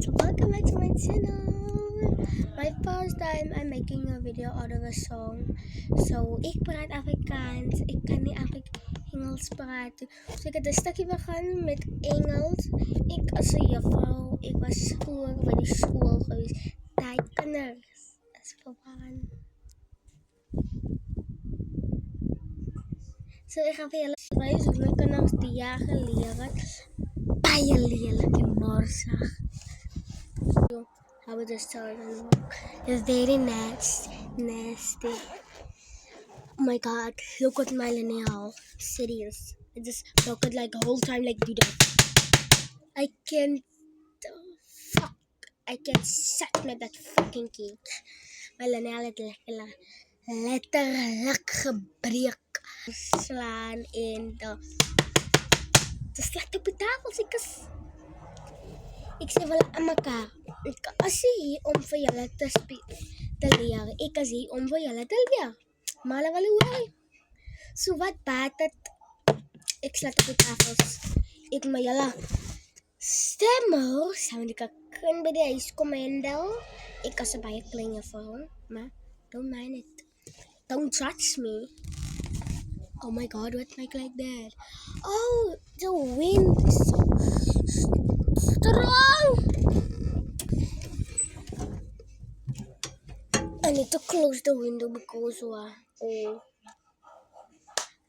Welcome back to my channel. My first time I'm making a video out of a song. So, ik praat Afrikaans. Ik kan niet Engels praten. Dus ik heb een stukje begonnen met Engels. Ik als een juffrouw. Ik was vroeger bij de school geweest. Tijdkinders. Dat is verwarrend. So, ik ga voor jullie wijzen hoe mijn kinders die jaar geleerd. Baie lelijk en morsig. How would this start? It's very nasty. Oh my god, look at my lineal. Serious. I just look at like the whole time like do that. I can't I can't suck with that fucking cake. My lineal het letterlijk gebreek. Slaan in de slaat op de tafel. Ik sê wel aan mekaar, ek is hier om vir julle te leer. Ek is hier om vir julle te leer. Maar hulle wil hoor. So wat baat het? Ek slaat op die tafels. Ek my julle stemmers. Want ek kan by die huis kom handel. Ek is 'n baie klein juffrou, maar don't mind it. Don't touch me. Oh my god, what make like that? Oh, the wind is so strong. I need to close the window because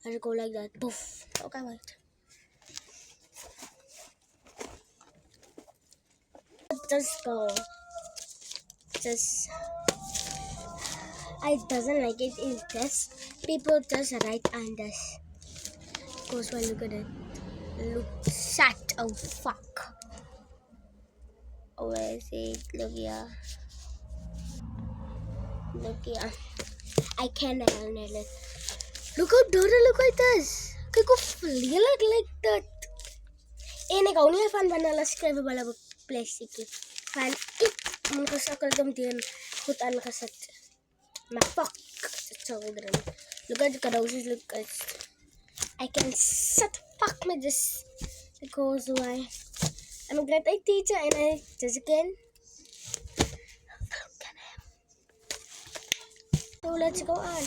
I go like that. Poof. Okay, wait. Just go. I doesn't like it is this. People just write on this. Because well, look at it. Look sad. Oh fuck. Oh, where is it? Look here. Look here. I can't handle it. Look how dirty look like this. Kijk hoe lelijk like that. En ek hou nie van wanneer hulle skryf op hulle plastic. Van ek moet gesakkel om dit goed aangesit. Maar fuck the children. Look at the carousels, look at it. I can sit fuck with this because why? I'm a grade 8 teacher and I just again. So let's go on.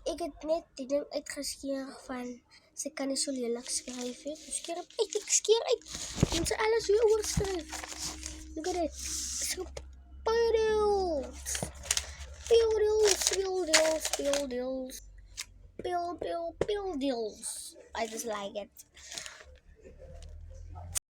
Ik het net die ding uitgeskeer van sy kan nie so lelijk skryf het. Ek skeer uit. Moet sy alles weer oorskryf. Look at it. So buildings. I just like it.